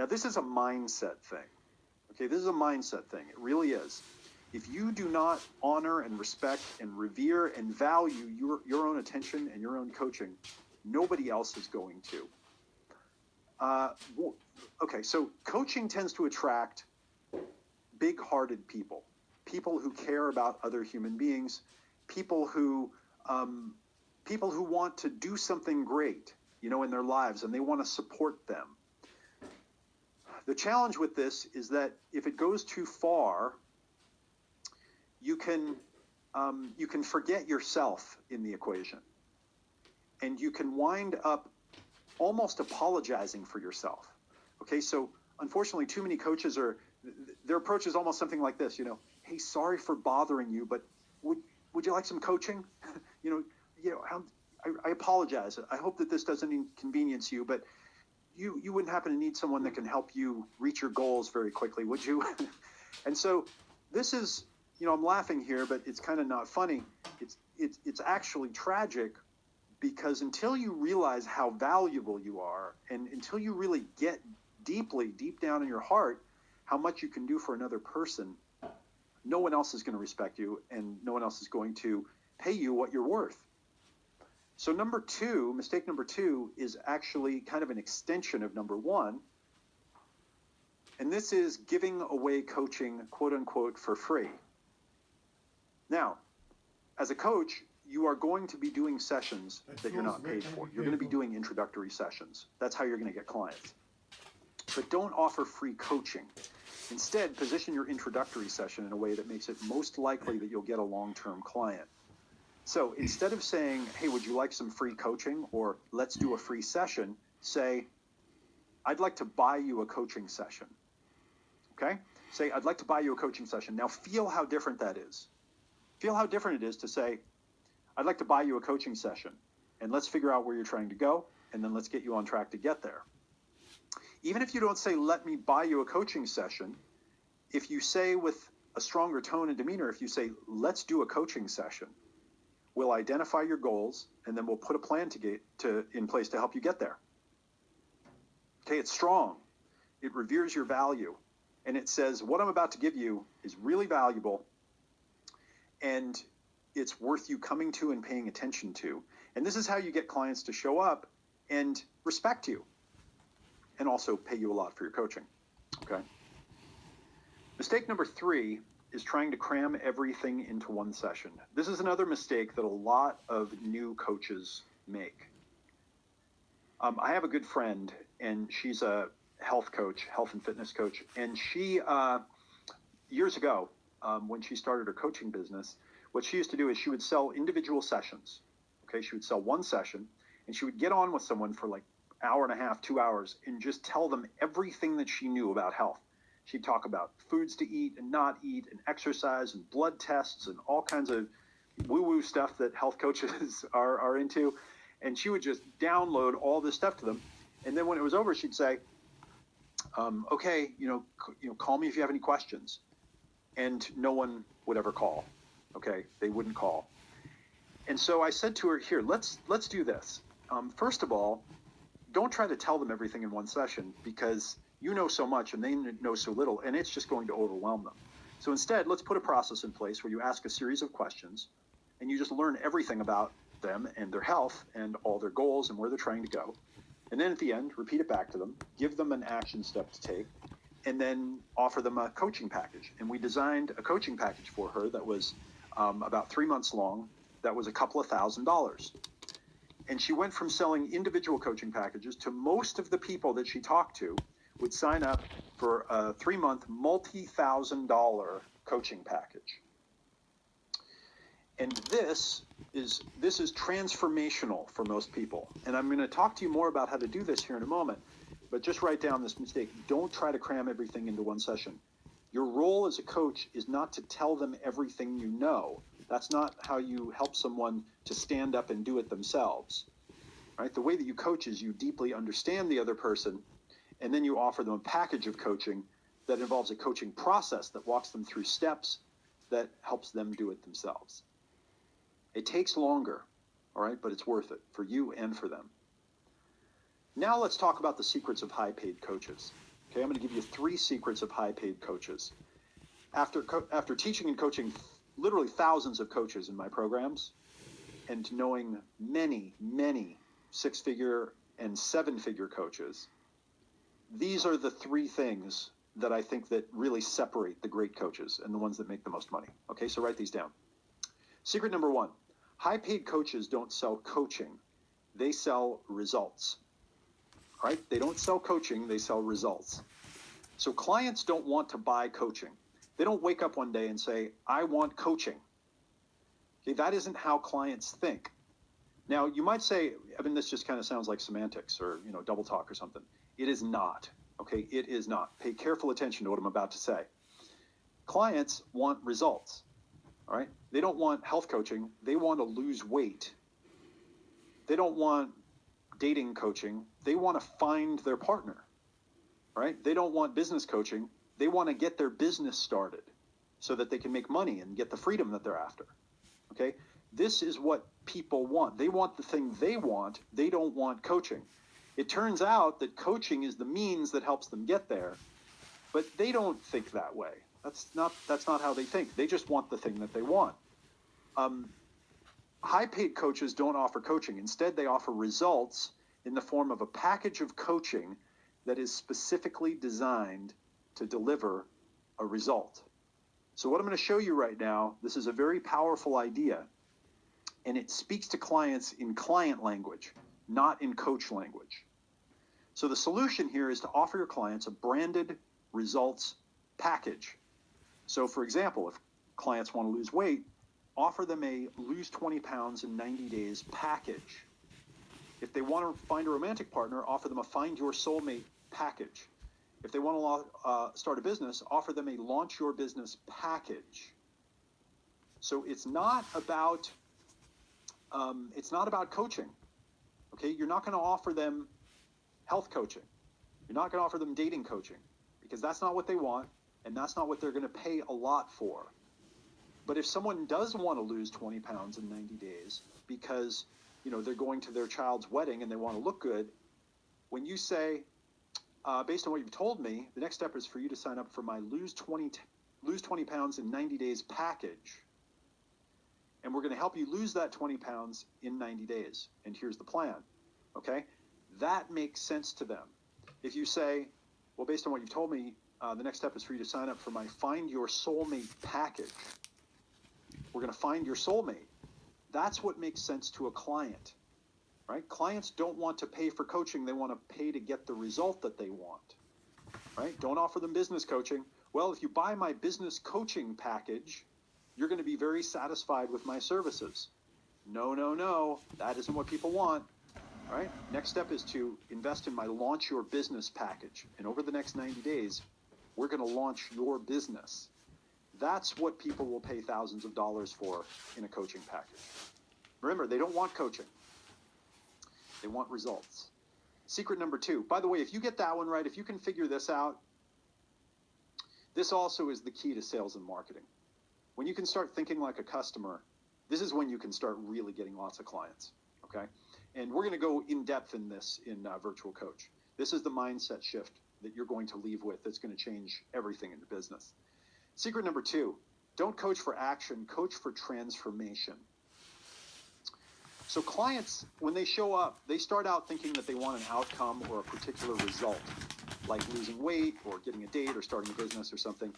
Now, this is a mindset thing. Okay, this is a mindset thing. It really is. If you do not honor and respect and revere and value your own attention and your own coaching, nobody else is going to. Okay, so coaching tends to attract big-hearted people, people who care about other human beings, people who want to do something great, in their lives, and they want to support them. The challenge with this is that if it goes too far, you can forget yourself in the equation, and you can wind up almost apologizing for yourself. Okay, so unfortunately, too many coaches their approach is almost something like this. Hey, sorry for bothering you, but would you like some coaching? I apologize. I hope that this doesn't inconvenience you, but you wouldn't happen to need someone that can help you reach your goals very quickly, would you? And so this is, I'm laughing here, but it's kind of not funny. It's actually tragic, because until you realize how valuable you are, and until you really get deep down in your heart how much you can do for another person, no one else is going to respect you, and no one else is going to pay you what you're worth. So mistake number two is actually kind of an extension of number one. And this is giving away coaching, quote unquote, for free. Now, as a coach, you are going to be doing sessions that you're not paid for. You're going to be doing introductory sessions. That's how you're going to get clients. But don't offer free coaching. Instead, position your introductory session in a way that makes it most likely that you'll get a long-term client. So instead of saying, hey, would you like some free coaching, or let's do a free session, say, I'd like to buy you a coaching session. Okay? Say, I'd like to buy you a coaching session. Now feel how different that is. Feel how different it is to say, I'd like to buy you a coaching session, and let's figure out where you're trying to go, and then let's get you on track to get there. Even if you don't say, let me buy you a coaching session, if you say with a stronger tone and demeanor, if you say, let's do a coaching session, we'll identify your goals, and then we'll put a plan in place to help you get there. Okay, it's strong. It reveres your value. And it says, what I'm about to give you is really valuable, and it's worth you coming to and paying attention to. And this is how you get clients to show up and respect you, and also pay you a lot for your coaching. Okay. Mistake number three is trying to cram everything into one session. This is another mistake that a lot of new coaches make. I have a good friend, and she's a health coach, health and fitness coach. And she, years ago, when she started her coaching business, what she used to do is she would sell individual sessions. Okay, she would sell one session, and she would get on with someone for like an hour and a half, 2 hours, and just tell them everything that she knew about health. She'd talk about foods to eat and not eat, and exercise and blood tests and all kinds of woo-woo stuff that health coaches are into. And she would just download all this stuff to them. And then when it was over, she'd say, okay, call me if you have any questions. And no one would ever call. Okay, they wouldn't call. And so I said to her, here, let's do this. First of all, don't try to tell them everything in one session, because you know so much and they know so little, and it's just going to overwhelm them. So instead, let's put a process in place where you ask a series of questions, and you just learn everything about them and their health and all their goals and where they're trying to go. And then at the end, repeat it back to them, give them an action step to take, and then offer them a coaching package. And we designed a coaching package for her that was about 3 months long. That was a couple of $1,000s. And she went from selling individual coaching packages to most of the people that she talked to would sign up for a 3-month multi-$1,000 coaching package. And this is transformational for most people. And I'm going to talk to you more about how to do this here in a moment. But just write down this mistake. Don't try to cram everything into one session. Your role as a coach is not to tell them everything you know. That's not how you help someone to stand up and do it themselves. Right? The way that you coach is you deeply understand the other person, and then you offer them a package of coaching that involves a coaching process that walks them through steps that helps them do it themselves. It takes longer, all right, but it's worth it for you and for them. Now let's talk about the secrets of high-paid coaches. Okay, I'm going to give you 3 secrets of high-paid coaches. After teaching and coaching literally thousands of coaches in my programs, and knowing many, many 6-figure and 7-figure coaches, these are the 3 things that I think that really separate the great coaches and the ones that make the most money. Okay, so write these down. Secret number 1, high-paid coaches don't sell coaching. They sell results, right? They don't sell coaching, they sell results. So clients don't want to buy coaching. They don't wake up one day and say, I want coaching. Okay, that isn't how clients think. Now, you might say, Evan, this just kind of sounds like semantics or, double talk or something. It is not. Okay, it is not. Pay careful attention to what I'm about to say. Clients want results. All right? They don't want health coaching. They want to lose weight. They don't want dating coaching. They want to find their partner. Right? They don't want business coaching. They want to get their business started so that they can make money and get the freedom that they're after. Okay? This is what people want. They want the thing they want. They don't want coaching. It turns out that coaching is the means that helps them get there, but they don't think that way. That's not how they think. They just want the thing that they want. High-paid coaches don't offer coaching. Instead, they offer results in the form of a package of coaching that is specifically designed to deliver a result. So what I'm going to show you right now, this is a very powerful idea, and it speaks to clients in client language, not in coach language. So the solution here is to offer your clients a branded results package. So for example, if clients want to lose weight, offer them a lose 20 pounds in 90 days package. If they want to find a romantic partner, offer them a find your soulmate package. If they want to start a business, offer them a launch your business package. So it's not about coaching. Okay, you're not going to offer them health coaching. You're not going to offer them dating coaching because that's not what they want and that's not what they're going to pay a lot for. But if someone does want to lose 20 pounds in 90 days because they're going to their child's wedding and they want to look good, when you say, based on what you've told me, the next step is for you to sign up for my lose 20 pounds in 90 days package. And we're going to help you lose that 20 pounds in 90 days. And here's the plan. Okay? That makes sense to them. If you say, well, based on what you've told me, the next step is for you to sign up for my Find Your Soulmate package. We're going to find your soulmate. That's what makes sense to a client. Right? Clients don't want to pay for coaching. They want to pay to get the result that they want. Right? Don't offer them business coaching. Well, if you buy my business coaching package, you're going to be very satisfied with my services. No. That isn't what people want. Right? Next step is to invest in my Launch Your Business package. And over the next 90 days, we're going to launch your business. That's what people will pay thousands of dollars for in a coaching package. Remember, they don't want coaching. They want results. Secret number 2. By the way, if you get that one right, if you can figure this out, this also is the key to sales and marketing. When you can start thinking like a customer, this is when you can start really getting lots of clients. Okay? And we're going to go in depth in this in Virtual Coach. This is the mindset shift that you're going to leave with that's going to change everything in your business. Secret number 2, don't coach for action, coach for transformation. So clients, when they show up, they start out thinking that they want an outcome or a particular result, like losing weight or getting a date or starting a business or something.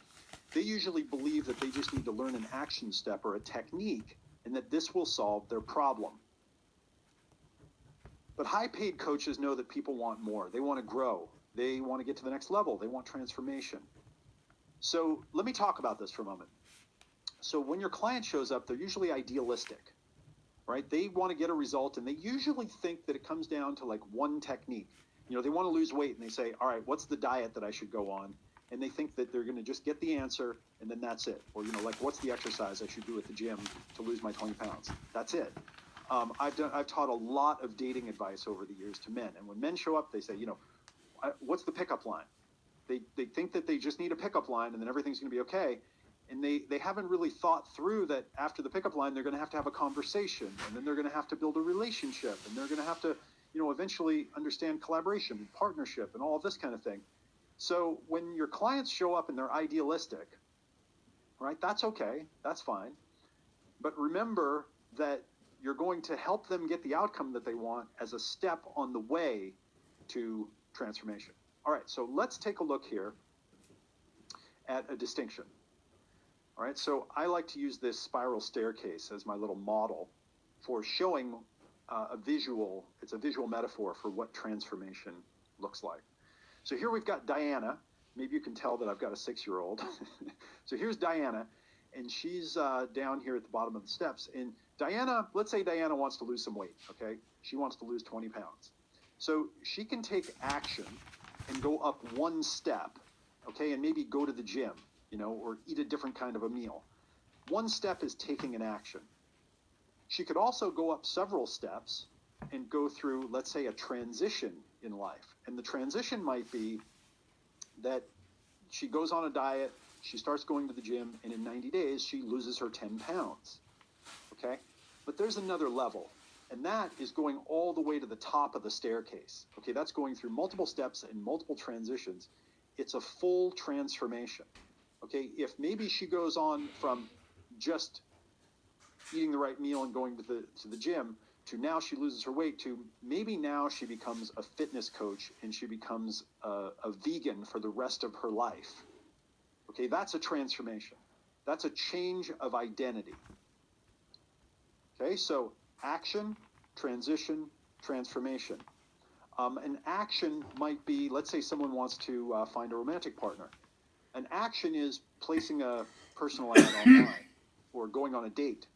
They usually believe that they just need to learn an action step or a technique and that this will solve their problem. But high-paid coaches know that people want more. They want to grow. They want to get to the next level. They want transformation. So let me talk about this for a moment. So when your client shows up, they're usually idealistic, right? They want to get a result, and they usually think that it comes down to like one technique. They want to lose weight, and they say, all right, what's the diet that I should go on? And they think that they're going to just get the answer, and then that's it. Or, what's the exercise I should do at the gym to lose my 20 pounds? That's it. I've taught a lot of dating advice over the years to men. And when men show up, they say, what's the pickup line? They think that they just need a pickup line and then everything's going to be okay. And they haven't really thought through that after the pickup line, they're going to have a conversation, and then they're going to have to build a relationship, and they're going to have to, eventually understand collaboration and partnership and all of this kind of thing. So when your clients show up and they're idealistic, right, that's okay, that's fine. But remember that you're going to help them get the outcome that they want as a step on the way to transformation. All right, so let's take a look here at a distinction. All right, so I like to use this spiral staircase as my little model for showing a visual metaphor for what transformation looks like. So here we've got Diana. Maybe you can tell that I've got a 6-year-old. So here's Diana, and she's down here at the bottom of the steps. And Diana, let's say Diana wants to lose some weight, okay? She wants to lose 20 pounds. So she can take action and go up one step, okay, and maybe go to the gym, or eat a different kind of a meal. One step is taking an action. She could also go up several steps and go through, let's say, a transition in life. And the transition might be that she goes on a diet, she starts going to the gym, and in 90 days, she loses her 10 pounds, okay? But there's another level, and that is going all the way to the top of the staircase, okay? That's going through multiple steps and multiple transitions. It's a full transformation, okay? If maybe she goes on from just eating the right meal and going to the gym to now she loses her weight to maybe now she becomes a fitness coach and she becomes a vegan for the rest of her life. Okay, that's a transformation. That's a change of identity. Okay, so action, transition, transformation. An action might be, let's say someone wants to find a romantic partner. An action is placing a personal ad online or going on a date.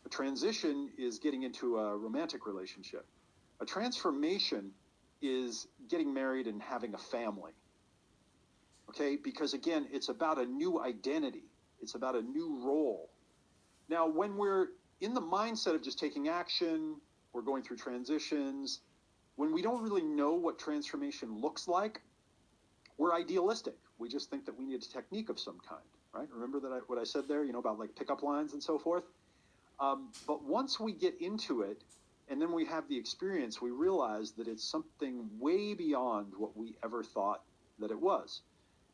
A transition is getting into a romantic relationship. A transformation is getting married and having a family. Okay, because again, it's about a new identity. It's about a new role. Now, when we're in the mindset of just taking action, we're going through transitions, when we don't really know what transformation looks like, we're idealistic. We just think that we need a technique of some kind, right? Remember what I said there, about like pickup lines and so forth? But once we get into it, and then we have the experience, we realize that it's something way beyond what we ever thought that it was.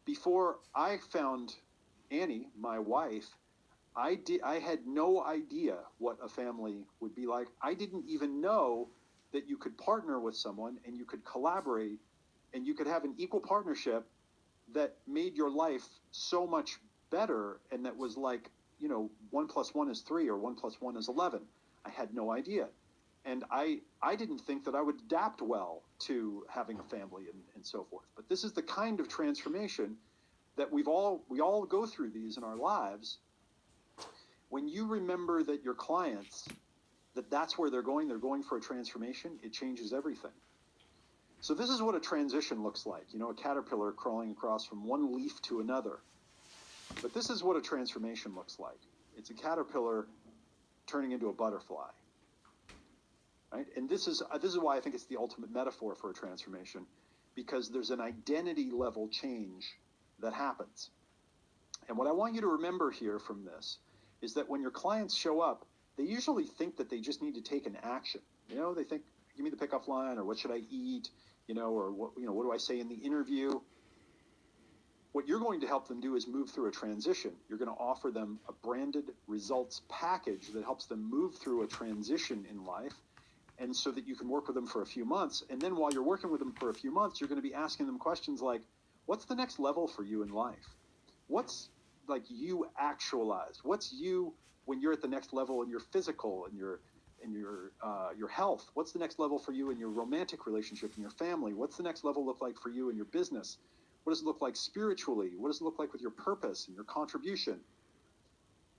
Before I found Annie, my wife, I had no idea what a family would be like. I didn't even know that you could partner with someone and you could collaborate and you could have an equal partnership that made your life so much better, and that was like, 1 + 1 is 3 or 1 + 1 is 11. I had no idea. And I didn't think that I would adapt well to having a family and so forth. But this is the kind of transformation that we all go through these in our lives. When you remember that your clients, that's where they're going for a transformation, it changes everything. So this is what a transition looks like, a caterpillar crawling across from one leaf to another. But this is what a transformation looks like. It's a caterpillar turning into a butterfly. Right? And this is why I think it's the ultimate metaphor for a transformation, because there's an identity level change that happens. And what I want you to remember here from this is that when your clients show up, they usually think that they just need to take an action. They think, give me the pickup line, or what should I eat, or what do I say in the interview? What you're going to help them do is move through a transition. You're going to offer them a branded results package that helps them move through a transition in life, and so that you can work with them for a few months. And then while you're working with them for a few months, you're going to be asking them questions like, what's the next level for you in life? What's like you actualized? What's you when you're at the next level in your physical and your health? What's the next level for you in your romantic relationship and your family? What's the next level look like for you in your business? What does it look like spiritually? What does it look like with your purpose and your contribution?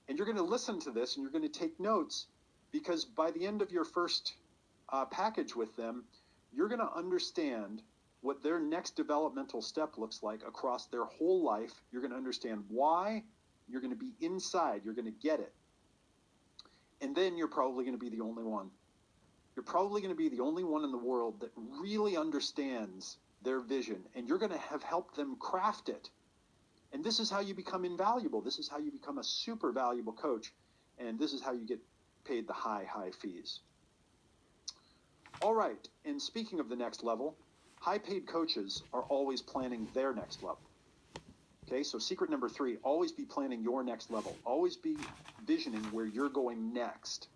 And you're going to listen to this and you're going to take notes, because by the end of your first package with them, you're going to understand what their next developmental step looks like across their whole life. You're going to understand why. You're going to be inside. You're going to get it. And then you're probably going to be the only one. You're probably going to be the only one in the world that really understands their vision, and you're going to have helped them craft it. And this is how you become invaluable. This is how you become a super valuable coach, and this is how you get paid the high fees. All right, and speaking of the next level, High-paid coaches are always planning their next level. Okay, so secret number 3, always be planning your next level. Always be visioning where you're going next.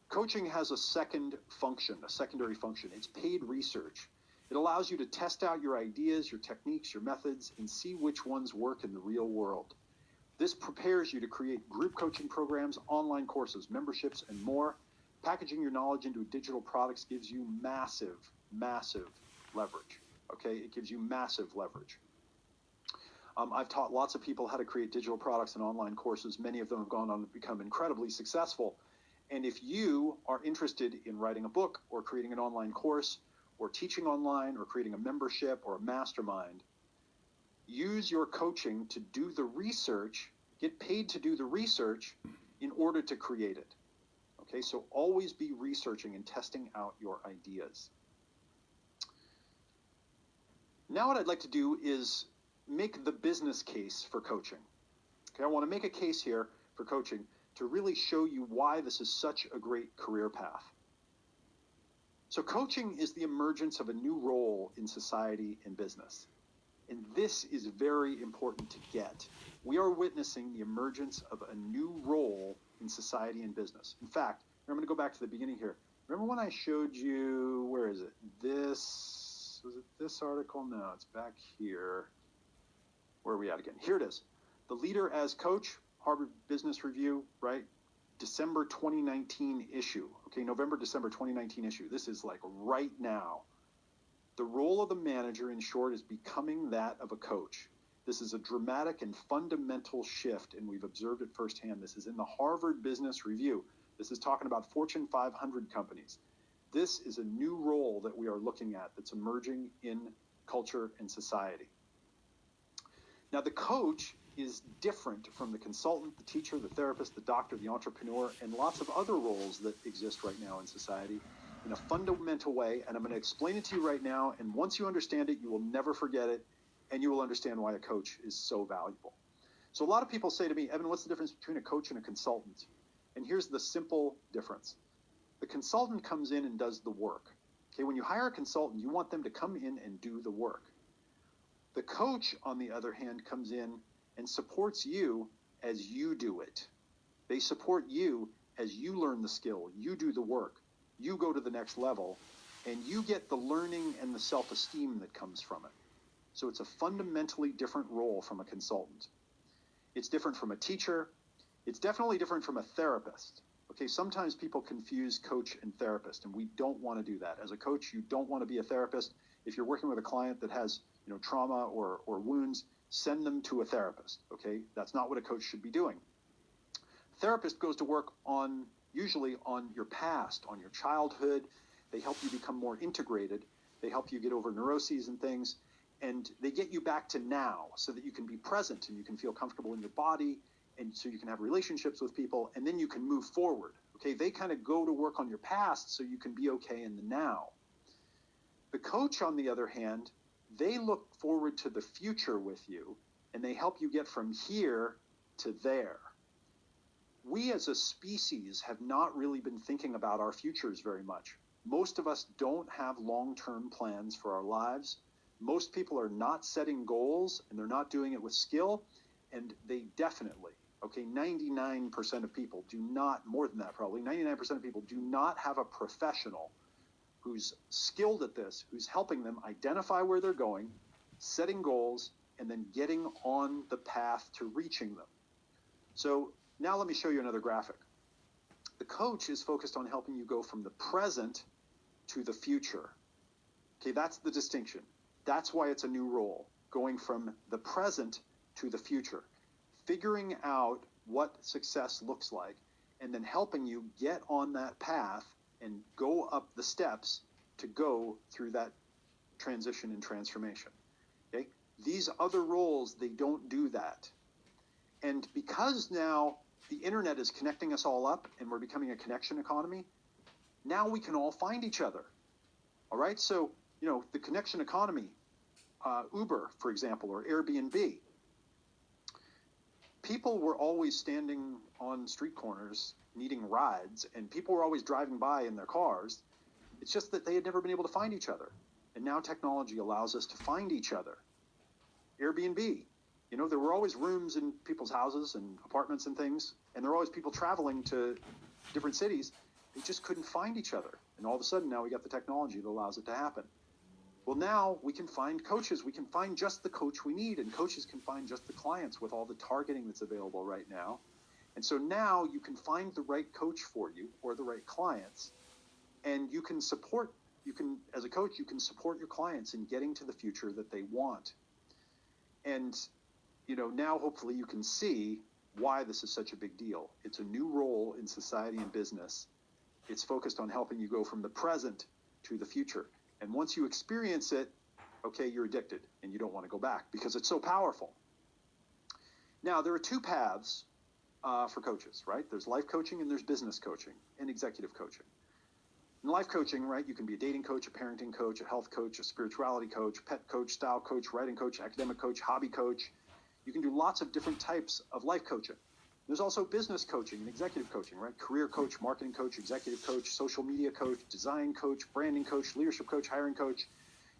Coaching has a secondary function. It's paid research. It allows you to test out your ideas, your techniques, your methods, and see which ones work in the real world. This prepares you to create group coaching programs, online courses, memberships, and more. Packaging your knowledge into digital products gives you massive leverage. Okay, it gives you massive leverage. I've taught lots of people how to create digital products and online courses. Many of them have gone on to become incredibly successful. And if you are interested in writing a book or creating an online course or teaching online or creating a membership or a mastermind, use your coaching to do the research, get paid to do the research in order to create it. Okay, so always be researching and testing out your ideas. Now what I'd like to do is make the business case for coaching. Okay, I want to make a case here for coaching to really show you why this is such a great career path. So coaching is the emergence of a new role in society and business. And this is very important to get. We are witnessing the emergence of a new role in society and business. In fact, I'm going to go back to the beginning here. Remember when I showed you, where is it? Was it this article? No, it's back here. Where are we at again? Here it is. The Leader as Coach, Harvard Business Review, right? December 2019 issue. Okay, November, December 2019 issue. This is like right now. The role of the manager, in short, is becoming that of a coach. This is a dramatic and fundamental shift, and we've observed it firsthand. This is in the Harvard Business Review. This is talking about Fortune 500 companies. This is a new role that we are looking at that's emerging in culture and society. Now, the coach is different from the consultant, the teacher, the therapist, the doctor, the entrepreneur, and lots of other roles that exist right now in society in a fundamental way. And I'm going to explain it to you right now. And once you understand it, you will never forget it. And you will understand why a coach is so valuable. So a lot of people say to me, Evan, what's the difference between a coach and a consultant? And here's the simple difference. The consultant comes in and does the work. Okay, when you hire a consultant, you want them to come in and do the work. The coach, on the other hand, comes in and supports you as you do it. They support you as you learn the skill, you do the work, you go to the next level, and you get the learning and the self-esteem that comes from it. So it's a fundamentally different role from a consultant. It's different from a teacher. It's definitely different from a therapist. Okay, sometimes people confuse coach and therapist, and we don't want to do that. As a coach, you don't want to be a therapist. If you're working with a client that has, trauma or wounds, send them to a therapist. Okay, that's not what a coach should be doing. Therapist goes to work usually on your past, on your childhood. They help you become more integrated. They help you get over neuroses and things, and they get you back to now so that you can be present and you can feel comfortable in your body, and so you can have relationships with people, and then you can move forward. Okay, they kind of go to work on your past so you can be okay in the now. The coach, on the other hand, they look forward to the future with you, and they help you get from here to there. We as a species have not really been thinking about our futures very much. Most of us don't have long-term plans for our lives. Most people are not setting goals, and they're not doing it with skill, and they definitely, 99% of people do not, more than that probably, 99% of people do not have a professional who's skilled at this, who's helping them identify where they're going, setting goals, and then getting on the path to reaching them. So now let me show you another graphic. The coach is focused on helping you go from the present to the future. Okay, that's the distinction. That's why it's a new role, going from the present to the future, figuring out what success looks like, and then helping you get on that path and go up the steps to go through that transition and transformation. Okay? These other roles, they don't do that. And because now the internet is connecting us all up and we're becoming a connection economy, now we can all find each other. All right? So, the connection economy, Uber, for example, or Airbnb, people were always standing on street corners needing rides, and people were always driving by in their cars. It's just that they had never been able to find each other. And now technology allows us to find each other. Airbnb, there were always rooms in people's houses and apartments and things, and there were always people traveling to different cities. They just couldn't find each other. And all of a sudden now we got the technology that allows it to happen. Well, now we can find coaches. We can find just the coach we need, and coaches can find just the clients with all the targeting that's available right now. And so now you can find the right coach for you or the right clients, and as a coach, you can support your clients in getting to the future that they want. And, now hopefully you can see why this is such a big deal. It's a new role in society and business. It's focused on helping you go from the present to the future. And once you experience it, okay, you're addicted and you don't want to go back because it's so powerful. Now, there are two paths for coaches, right? There's life coaching and there's business coaching and executive coaching. In life coaching, right, you can be a dating coach, a parenting coach, a health coach, a spirituality coach, pet coach, style coach, writing coach, academic coach, hobby coach. You can do lots of different types of life coaching. There's also business coaching and executive coaching, right? Career coach, marketing coach, executive coach, social media coach, design coach, branding coach, leadership coach, hiring coach.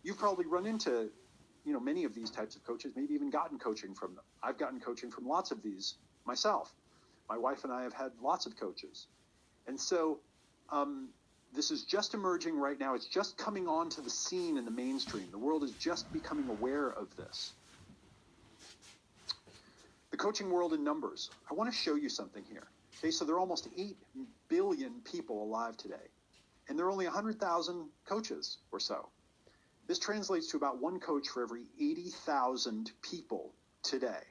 You've probably run into, many of these types of coaches, maybe even gotten coaching from them. I've gotten coaching from lots of these myself. My wife and I have had lots of coaches. And so this is just emerging right now. It's just coming onto the scene in the mainstream. The world is just becoming aware of this. The coaching world in numbers. I want to show you something here. Okay, so there are almost 8 billion people alive today, and there are only 100,000 coaches or so. This translates to about one coach for every 80,000 people today.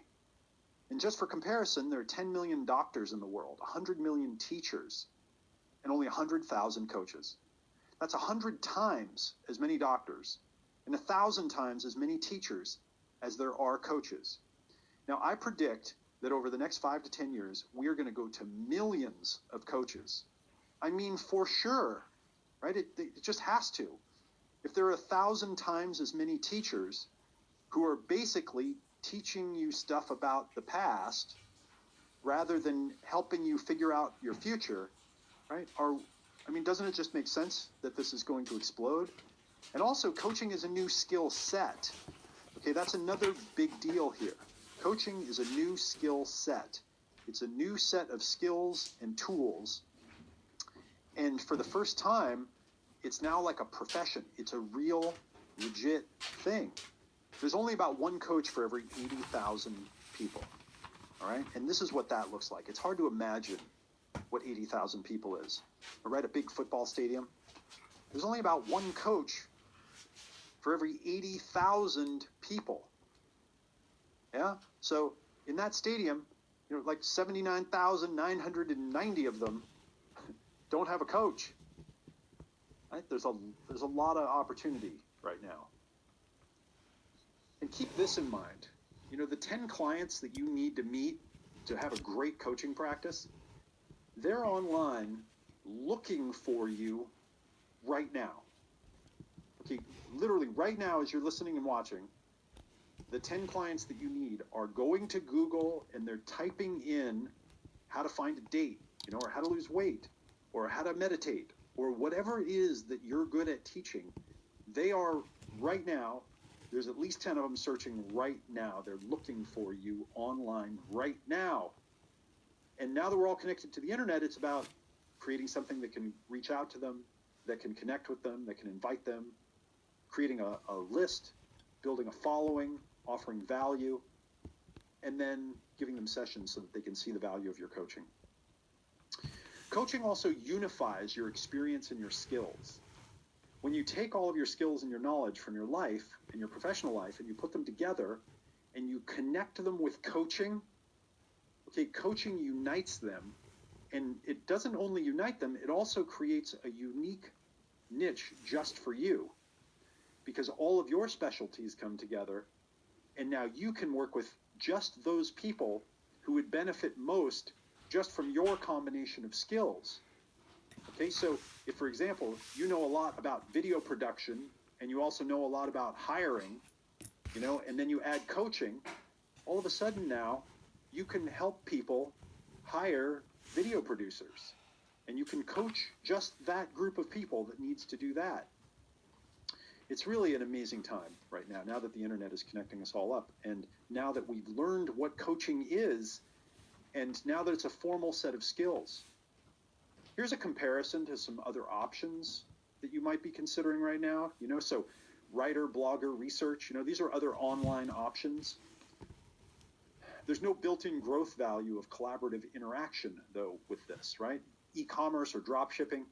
And just for comparison, there are 10 million doctors in the world, 100 million teachers, and only 100,000 coaches. That's 100 times as many doctors and 1,000 times as many teachers as there are coaches. Now, I predict that over the next 5 to 10 years, we are going to go to millions of coaches. I mean, for sure, right? It just has to. If there are 1,000 times as many teachers who are basically teaching you stuff about the past rather than helping you figure out your future, right? Doesn't it just make sense that this is going to explode? And also, coaching is a new skill set. Okay, that's another big deal here. Coaching is a new skill set. It's a new set of skills and tools. And for the first time, it's now like a profession. It's a real, legit thing. There's only about one coach for every 80,000 people. All right? And this is what that looks like. It's hard to imagine what 80,000 people is. All right, a big football stadium. There's only about one coach for every 80,000 people. Yeah? So in that stadium, like 79,990 of them don't have a coach. Right? There's a lot of opportunity right now. And keep this in mind. The 10 clients that you need to meet to have a great coaching practice, they're online looking for you right now. Okay, literally right now as you're listening and watching, the 10 clients that you need are going to Google and they're typing in how to find a date, or how to lose weight, or how to meditate, or whatever it is that you're good at teaching. They are right now, there's at least 10 of them searching right now. They're looking for you online right now. And now that we're all connected to the internet, it's about creating something that can reach out to them, that can connect with them, that can invite them, creating a list, building a following, offering value, and then giving them sessions so that they can see the value of your coaching. Coaching also unifies your experience and your skills. When you take all of your skills and your knowledge from your life and your professional life and you put them together and you connect them with coaching, okay, coaching unites them. And it doesn't only unite them, it also creates a unique niche just for you, because all of your specialties come together, and now you can work with just those people who would benefit most just from your combination of skills. Okay, so if, for example, you know a lot about video production and you also know a lot about hiring, and then you add coaching, all of a sudden now you can help people hire video producers, and you can coach just that group of people that needs to do that. It's really an amazing time right now that the internet is connecting us all up. And now that we've learned what coaching is, and now that it's a formal set of skills. Here's a comparison to some other options that you might be considering right now. So writer, blogger, research, these are other online options. There's no built-in growth value of collaborative interaction, though, with this, right? E-commerce or drop shipping,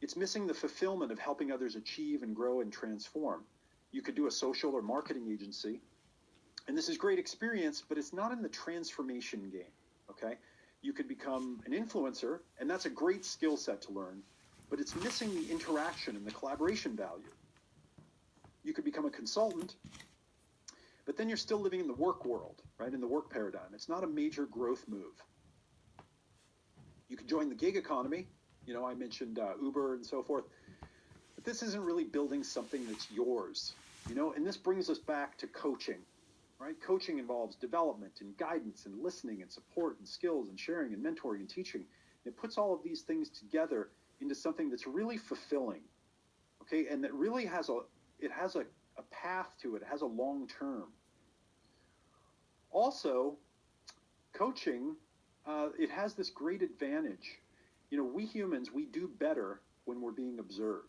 it's missing the fulfillment of helping others achieve and grow and transform. You could do a social or marketing agency, and this is great experience, but it's not in the transformation game, okay? You could become an influencer, and that's a great skill set to learn, but it's missing the interaction and the collaboration value. You could become a consultant, but then you're still living in the work world, right? In the work paradigm. It's not a major growth move. You could join the gig economy. I mentioned Uber and so forth, but this isn't really building something that's yours, and this brings us back to coaching, right? Coaching involves development and guidance and listening and support and skills and sharing and mentoring and teaching. It puts all of these things together into something that's really fulfilling, okay? And that really has a path to it. It has a long term. Also, coaching, it has this great advantage. We humans, we do better when we're being observed,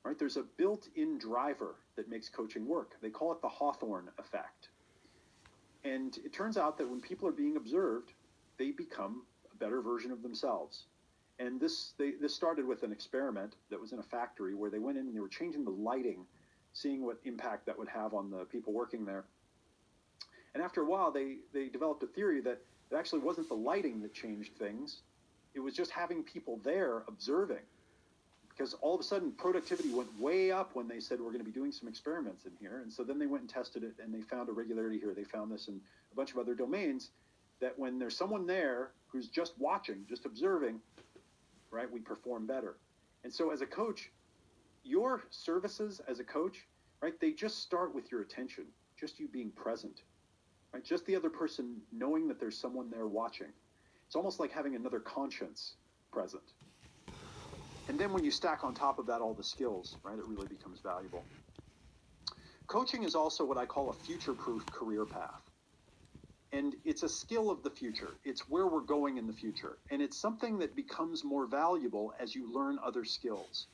right? There's a built-in driver that makes coaching work. They call it the Hawthorne effect. And it turns out that when people are being observed, they become a better version of themselves. And this started with an experiment that was in a factory where they went in and they were changing the lighting, seeing what impact that would have on the people working there. And after a while, they developed a theory that it actually wasn't the lighting that changed things. It was just having people there observing, because all of a sudden productivity went way up when they said we're going to be doing some experiments in here. And so then they went and tested it, and they found a regularity here. They found this in a bunch of other domains, that when there's someone there who's just watching, just observing, right, we perform better. And so as a coach, your services as a coach, right, they just start with your attention, just you being present, right? Just the other person knowing that there's someone there watching. It's almost like having another conscience present. And then when you stack on top of that all the skills, right, it really becomes valuable. Coaching is also what I call a future-proof career path. And it's a skill of the future. It's where we're going in the future. And it's something that becomes more valuable as you learn other skills.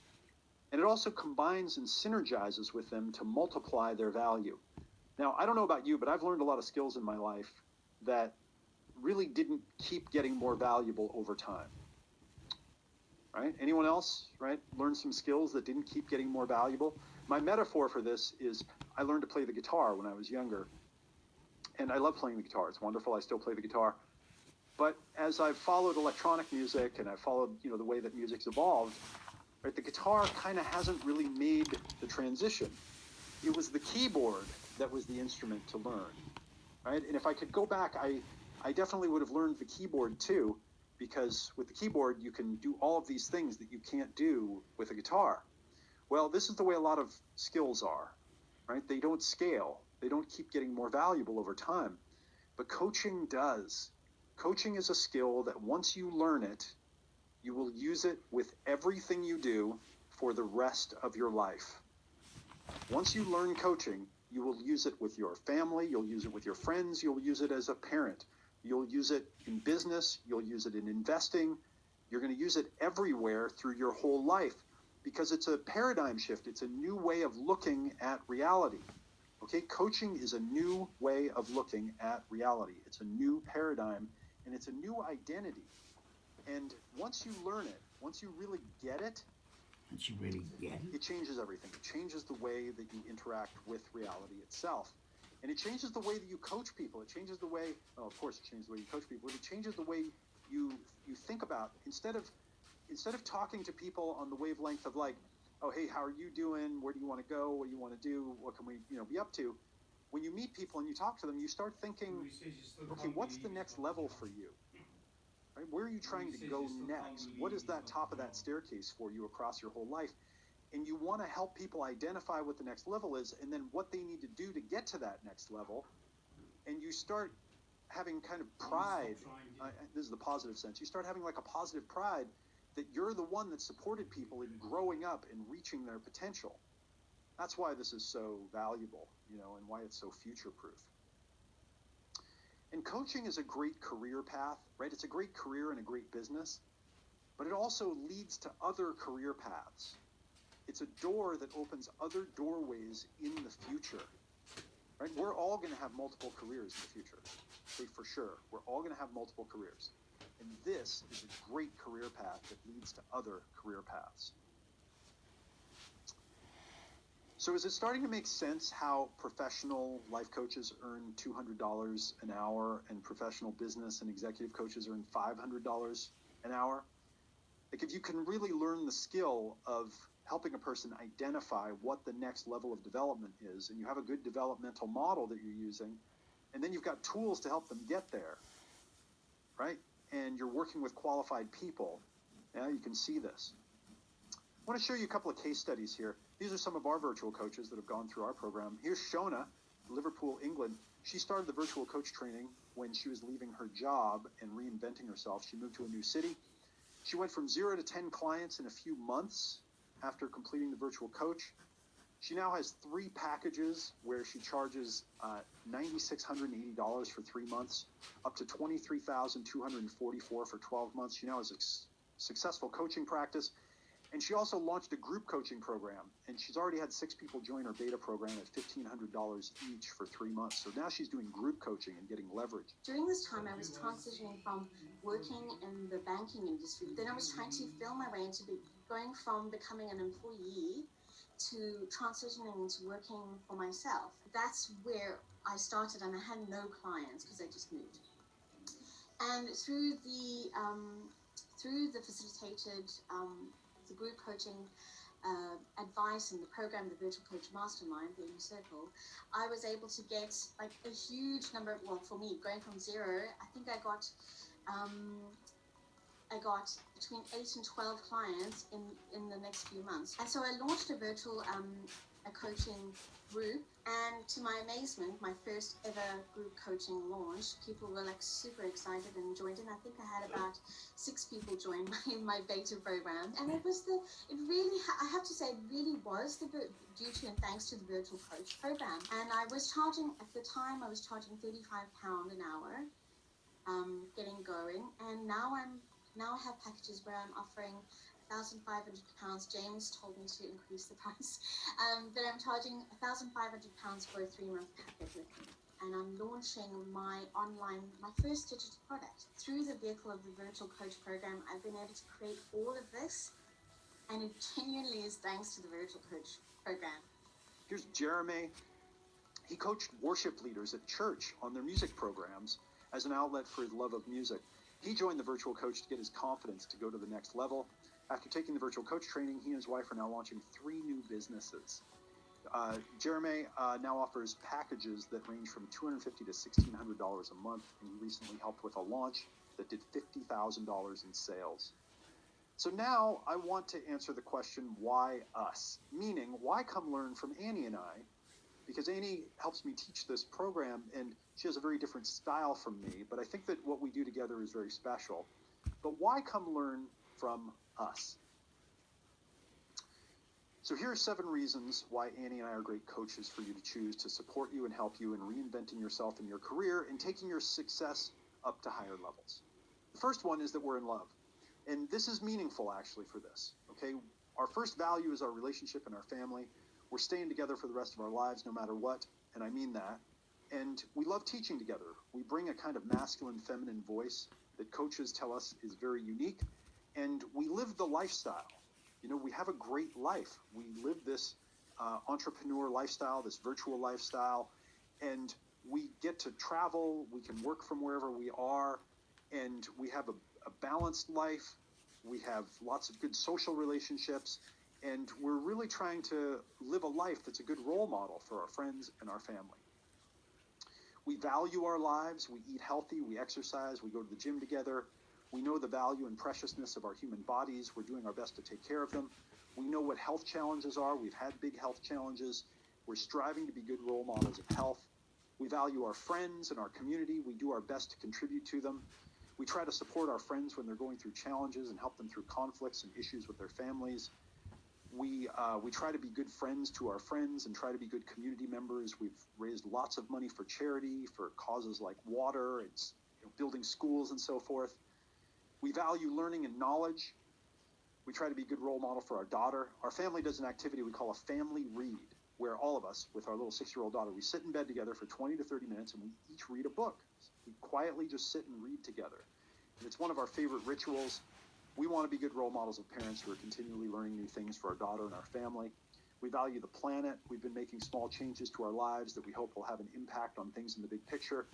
And it also combines and synergizes with them to multiply their value. Now, I don't know about you, but I've learned a lot of skills in my life that really didn't keep getting more valuable over time. Right? Anyone else, right, learn some skills that didn't keep getting more valuable? My metaphor for this is I learned to play the guitar when I was younger. And I love playing the guitar. It's wonderful. I still play the guitar. But as I've followed electronic music and I've followed, the way that music's evolved, right, the guitar kind of hasn't really made the transition. It was the keyboard that was the instrument to learn, right? And if I could go back, I definitely would have learned the keyboard too, because with the keyboard, you can do all of these things that you can't do with a guitar. Well, this is the way a lot of skills are, right? They don't scale. They don't keep getting more valuable over time. But coaching does. Coaching is a skill that once you learn it, you will use it with everything you do for the rest of your life. Once you learn coaching, you will use it with your family, you'll use it with your friends, you'll use it as a parent, you'll use it in business, you'll use it in investing, you're going to use it everywhere through your whole life, because it's a paradigm shift. It's a new way of looking at reality. Okay, coaching is a new way of looking at reality. It's a new paradigm, and it's a new identity. And once you learn it, once you really get it, it changes everything. It changes the way that you interact with reality itself. And it changes the way that you coach people. It changes the way, well, of course it changes the way you coach people, but it changes the way you think about, instead of talking to people on the wavelength of like, oh, hey, how are you doing? Where do you want to go? What do you want to do? What can we, be up to? When you meet people and you talk to them, you start thinking, okay, what's the next level for you? Right? Where are you trying to go next? What is that top of that staircase for you across your whole life? And you want to help people identify what the next level is and then what they need to do to get to that next level. And you start having kind of pride. This is the positive sense. You start having like a positive pride that you're the one that supported people in growing up and reaching their potential. That's why this is so valuable, and why it's so future-proof. And coaching is a great career path, right? It's a great career and a great business, but it also leads to other career paths. It's a door that opens other doorways in the future, right? We're all going to have multiple careers in the future, okay, for sure. We're all going to have multiple careers. And this is a great career path that leads to other career paths. So is it starting to make sense how professional life coaches earn $200 an hour and professional business and executive coaches earn $500 an hour? Like, if you can really learn the skill of helping a person identify what the next level of development is, and you have a good developmental model that you're using, and then you've got tools to help them get there, right? And you're working with qualified people, now you can see this. I want to show you a couple of case studies here. These are some of our virtual coaches that have gone through our program. Here's Shona, Liverpool, England. She started the virtual coach training when she was leaving her job and reinventing herself. She moved to a new city. She went from 0 to 10 clients in a few months after completing the virtual coach. She now has 3 packages where she charges $9,680 for 3 months, up to $23,244 for 12 months. She now has a successful coaching practice. And she also launched a group coaching program, and she's already had 6 people join her beta program at $1,500 each for 3 months. So now she's doing group coaching and getting leverage. During this time, I was transitioning from working in the banking industry. Then I was trying to feel my way into going from becoming an employee to transitioning into working for myself. That's where I started, and I had no clients because I just moved. And through the facilitated the group coaching advice and the program, the Virtual Coach Mastermind, the Inner Circle, I was able to get like a huge number. Well, for me, going from 0, I think I got between 8 and 12 clients in the next few months. And so I launched a virtual a coaching group, and to my amazement, my first ever group coaching launch, people were like super excited and joined in. I think I had about 6 people join my beta program, and I have to say, it really was due to and thanks to the Virtual Coach program. And I was charging, at the time, £35 an hour, getting going, and now I have packages where I'm offering £1,500. James told me to increase the price, but I'm charging £1,500 for a 3-month package with me. And I'm launching my first digital product. Through the vehicle of the Virtual Coach program, I've been able to create all of this, and it genuinely is thanks to the Virtual Coach program. Here's Jeremy. He coached worship leaders at church on their music programs as an outlet for his love of music. He joined the Virtual Coach to get his confidence to go to the next level. After taking the Virtual Coach training, he and his wife are now launching 3 new businesses. Jeremy now offers packages that range from $250 to $1,600 a month, and he recently helped with a launch that did $50,000 in sales. So now I want to answer the question, why us? Meaning, why come learn from Annie and I? Because Annie helps me teach this program, and she has a very different style from me, but I think that what we do together is very special. But why come learn from us? So here are 7 reasons why Annie and I are great coaches for you to choose to support you and help you in reinventing yourself in your career and taking your success up to higher levels. The first one is that we're in love. And this is meaningful, actually, for this. Okay, our first value is our relationship and our family. We're staying together for the rest of our lives, no matter what, and I mean that. And we love teaching together. We bring a kind of masculine, feminine voice that coaches tell us is very unique, and we live the lifestyle. We have a great life. We live this entrepreneur lifestyle, this virtual lifestyle, and we get to travel. We can work from wherever we are, and we have a balanced life. We have lots of good social relationships, and we're really trying to live a life that's a good role model for our friends and our family. We value our lives. We eat healthy. We exercise. We go to the gym together. We know the value and preciousness of our human bodies. We're doing our best to take care of them. We know what health challenges are. We've had big health challenges. We're striving to be good role models of health. We value our friends and our community. We do our best to contribute to them. We try to support our friends when they're going through challenges and help them through conflicts and issues with their families. We try to be good friends to our friends and try to be good community members. We've raised lots of money for charity, for causes like water and building schools and so forth. We value learning and knowledge. We try to be a good role model for our daughter. Our family does an activity we call a family read, where all of us, with our little 6-year-old daughter, we sit in bed together for 20 to 30 minutes and we each read a book. We quietly just sit and read together. And it's one of our favorite rituals. We want to be good role models of parents who are continually learning new things for our daughter and our family. We value the planet. We've been making small changes to our lives that we hope will have an impact on things in the big picture.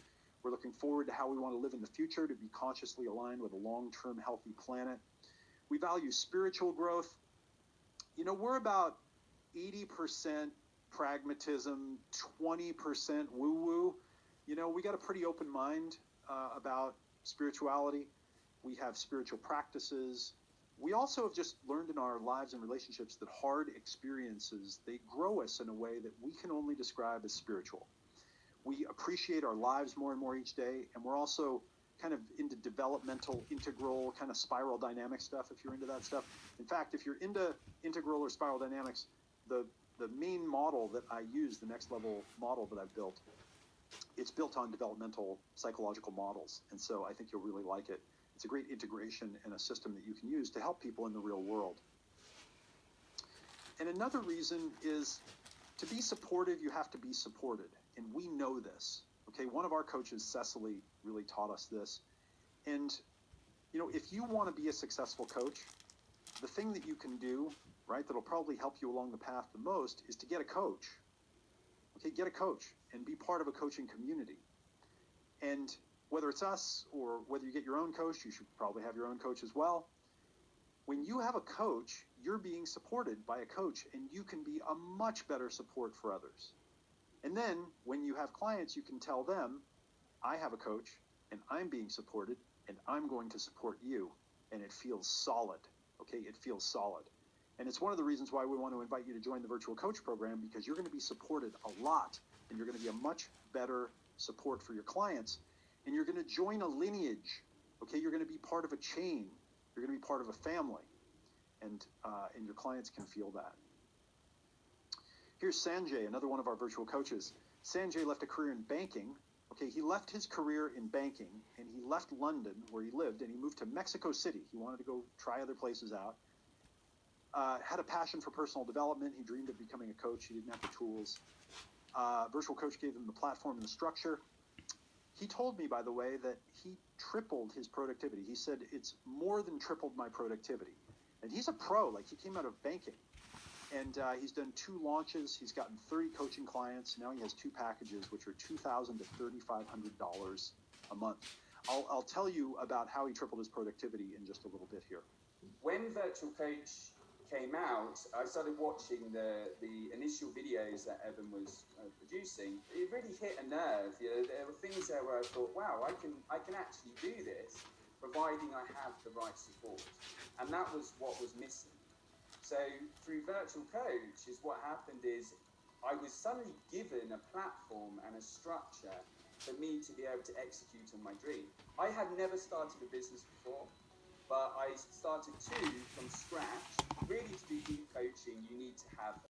We're looking forward to how we want to live in the future, to be consciously aligned with a long-term healthy planet. We value spiritual growth. We're about 80% pragmatism, 20% woo-woo. We got a pretty open mind about spirituality. We have spiritual practices. We also have just learned in our lives and relationships that hard experiences, they grow us in a way that we can only describe as spiritual. We appreciate our lives more and more each day, and we're also kind of into developmental, integral, kind of spiral dynamic stuff, if you're into that stuff. In fact, if you're into integral or spiral dynamics, the main model that I use, the next level model that I've built, it's built on developmental psychological models. And so I think you'll really like it. It's a great integration and a system that you can use to help people in the real world. And another reason is to be supportive, you have to be supported. And we know this. Okay, one of our coaches, Cecily, really taught us this. And, if you want to be a successful coach, the thing that you can do, right, that'll probably help you along the path the most is to get a coach. Okay, get a coach and be part of a coaching community. And whether it's us or whether you get your own coach, you should probably have your own coach as well. When you have a coach, you're being supported by a coach, and you can be a much better support for others. And then when you have clients, you can tell them, I have a coach and I'm being supported and I'm going to support you. And it feels solid. Okay, it feels solid. And it's one of the reasons why we want to invite you to join the Virtual Coach program, because you're going to be supported a lot and you're going to be a much better support for your clients. And you're going to join a lineage. Okay, you're going to be part of a chain. You're going to be part of a family. And your clients can feel that. Here's Sanjay, another one of our virtual coaches. Sanjay left a career in banking. Okay, he left his career in banking and he left London where he lived and he moved to Mexico City. He wanted to go try other places out. Had a passion for personal development. He dreamed of becoming a coach. He didn't have the tools. Virtual Coach gave him the platform and the structure. He told me, by the way, that he tripled his productivity. He said, it's more than tripled my productivity. And he's a pro, like he came out of banking. And he's done 2 launches. He's gotten 30 coaching clients. Now he has 2 packages, which are $2,000 to $3,500 a month. I'll tell you about how he tripled his productivity in just a little bit here. When Virtual Coach came out, I started watching the initial videos that Evan was producing. It really hit a nerve. There were things there where I thought, wow, I can actually do this, providing I have the right support. And that was what was missing. So through Virtual Coach, what happened is I was suddenly given a platform and a structure for me to be able to execute on my dream. I had never started a business before, but I started 2 from scratch. Really, to do deep coaching, you need to have